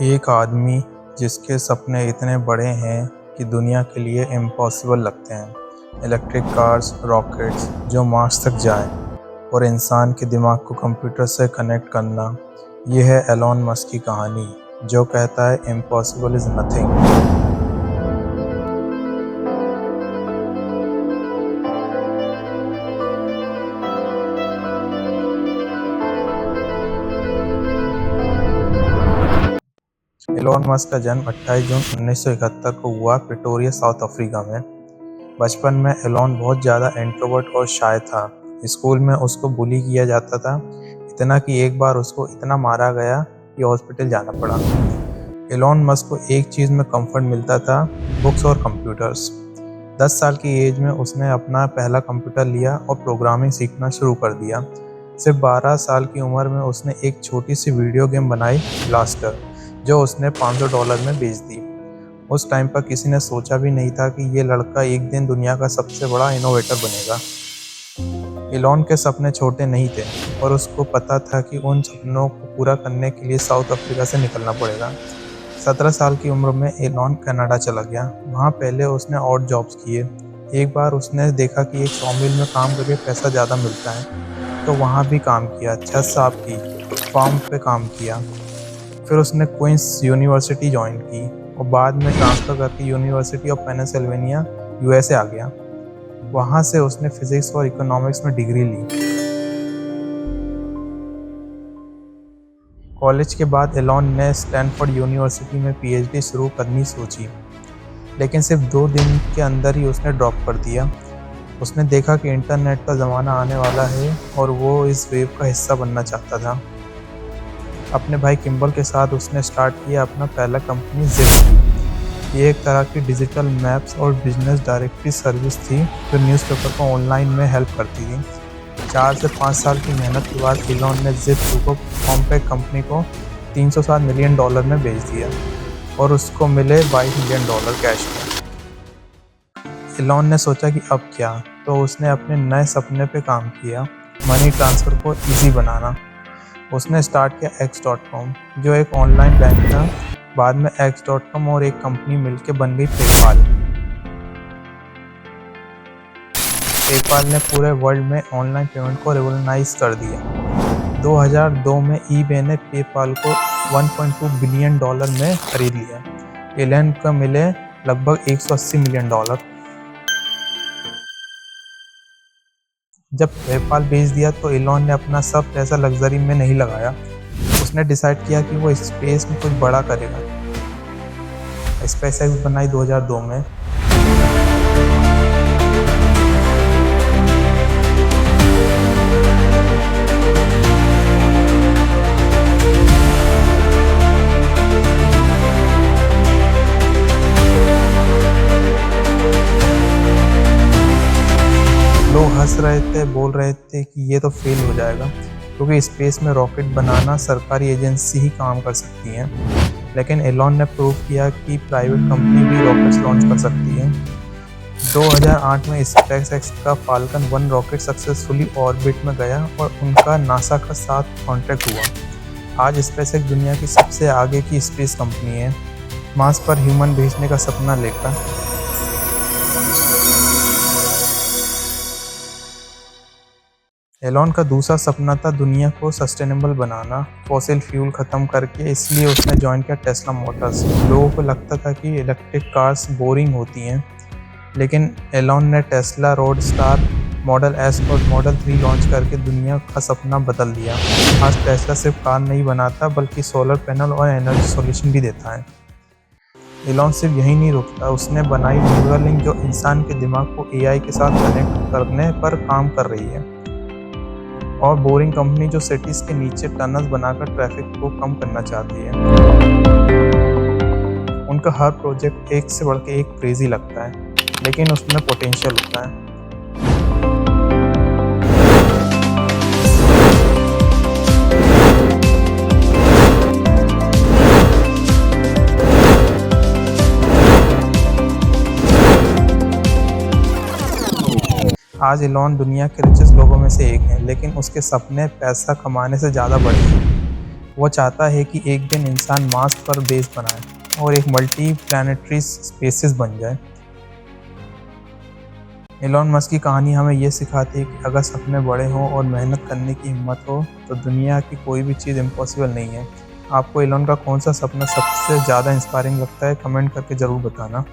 एक आदमी जिसके सपने इतने बड़े हैं कि दुनिया के लिए इम्पॉसिबल लगते हैं। इलेक्ट्रिक कार्स, रॉकेट्स जो मार्स तक जाएं और इंसान के दिमाग को कंप्यूटर से कनेक्ट करना। ये है एलॉन मस्क की कहानी, जो कहता है impossible is nothing. Elon Musk का जन्म 28 जून 1971 को हुआ प्रिटोरिया, साउथ अफ्रीका में। बचपन में एलॉन बहुत ज़्यादा इंट्रोवर्ट और शाय था। स्कूल में उसको बुली किया जाता था, इतना कि एक बार उसको इतना मारा गया कि हॉस्पिटल जाना पड़ा। एलॉन मस्क को एक चीज़ में कंफर्ट मिलता था, बुक्स और कंप्यूटर्स। 10 साल की एज में उसने अपना पहला कंप्यूटर लिया और प्रोग्रामिंग सीखना शुरू कर दिया। सिर्फ 12 साल की उम्र में उसने एक छोटी सी वीडियो गेम बनाई, ब्लास्टर, जो उसने $500 में बेच दी। उस टाइम पर किसी ने सोचा भी नहीं था कि ये लड़का एक दिन दुनिया का सबसे बड़ा इनोवेटर बनेगा। एलॉन के सपने छोटे नहीं थे और उसको पता था कि उन सपनों को पूरा करने के लिए साउथ अफ्रीका से निकलना पड़ेगा। 17 साल की उम्र में एलॉन कनाडा चला गया। वहाँ पहले उसने ऑड जॉब्स किए। एक बार उसने देखा कि एक सॉमिल में काम करके पैसा ज़्यादा मिलता है, तो वहाँ भी काम किया। छत साफ की, फार्म पे काम किया। फिर उसने क्वींस यूनिवर्सिटी ज्वाइन की और बाद में ट्रांसफ़र करके यूनिवर्सिटी ऑफ पेनिसिल्वेनिया, यूएसए आ गया। वहाँ से उसने फिज़िक्स और इकोनॉमिक्स में डिग्री ली। कॉलेज के बाद एलॉन ने स्टैनफोर्ड यूनिवर्सिटी में पीएचडी शुरू करनी सोची, लेकिन सिर्फ 2 दिन के अंदर ही उसने ड्रॉप कर दिया। उसने देखा कि इंटरनेट का ज़माना आने वाला है और वो इस वेव का हिस्सा बनना चाहता था। अपने भाई किम्बल के साथ उसने स्टार्ट किया अपना पहला कंपनी ज़िप। ये एक तरह की डिजिटल मैप्स और बिजनेस डायरेक्टरी सर्विस थी, जो न्यूज़पेपर को ऑनलाइन में हेल्प करती थी। 4 से 5 साल की मेहनत के बाद एलॉन ने ज़िप को कॉम्पैक्ट कंपनी को $307 मिलियन में बेच दिया और उसको मिले $22 मिलियन कैश में। एलॉन ने सोचा कि अब क्या, तो उसने अपने नए सपने पे काम किया, मनी ट्रांसफ़र को ईजी बनाना। उसने स्टार्ट किया X.com, जो एक ऑनलाइन बैंक था। बाद में X.com और एक कंपनी मिलकर बन गई पेपाल। पेपाल ने पूरे वर्ल्ड में ऑनलाइन पेमेंट को रिवॉल्यूशनाइज कर दिया। 2002 में ईबे ने पेपाल को $1.2 बिलियन में खरीद लिया। एलन को मिले लगभग $180 मिलियन। जब पेपाल बेच दिया तो एलॉन ने अपना सब पैसा लग्जरी में नहीं लगाया। उसने डिसाइड किया कि वो स्पेस में कुछ बड़ा करेगा। स्पेसएक्स बनाई 2002 में। लोग हंस रहे थे, बोल रहे थे कि ये तो फेल हो जाएगा, क्योंकि स्पेस में रॉकेट बनाना सरकारी एजेंसी ही काम कर सकती हैं। लेकिन एलॉन ने प्रूव किया कि प्राइवेट कंपनी भी रॉकेट्स लॉन्च कर सकती है। 2008 में स्पेसएक्स का फाल्कन 1 रॉकेट सक्सेसफुली ऑर्बिट में गया और उनका नासा का साथ कॉन्ट्रैक्ट हुआ। आज स्पेसएक्स दुनिया की सबसे आगे की स्पेस कंपनी है, मार्स पर ह्यूमन भेजने का सपना लेकर। एलॉन का दूसरा सपना था दुनिया को सस्टेनेबल बनाना, फॉसिल फ्यूल ख़त्म करके। इसलिए उसने ज्वाइन किया टेस्ला मोटर्स। लोगों को लगता था कि इलेक्ट्रिक कार्स बोरिंग होती हैं, लेकिन एलॉन ने टेस्ला रोडस्टार, मॉडल एस और मॉडल 3 लॉन्च करके दुनिया का सपना बदल दिया। आज टेस्ला सिर्फ कार नहीं बनाता, बल्कि सोलर पैनल और एनर्जी सॉल्यूशन भी देता है। एलॉन सिर्फ यही नहीं रुकता, उसने बनाई न्यूरालिंक, जो इंसान के दिमाग को एआई के साथ कनेक्ट करने पर काम कर रही है। और बोरिंग कंपनी, जो सिटीज़ के नीचे टनल्स बनाकर ट्रैफिक को कम करना चाहती है। उनका हर प्रोजेक्ट एक से बढ़ के एक क्रेजी लगता है, लेकिन उसमें पोटेंशियल होता है। आज एलॉन दुनिया के रिचेस्ट लोगों में से एक है, लेकिन उसके सपने पैसा कमाने से ज़्यादा बड़े हैं। वो चाहता है कि एक दिन इंसान मार्स पर बेस बनाए और एक मल्टी प्लानिटरी स्पेसिस बन जाए। एलोन मस्क की कहानी हमें ये सिखाती है कि अगर सपने बड़े हों और मेहनत करने की हिम्मत हो तो दुनिया की कोई भी चीज़ इम्पॉसिबल नहीं है। आपको एलोन का कौन सा सपना सबसे ज़्यादा इंस्पायरिंग लगता है, कमेंट करके ज़रूर बताना।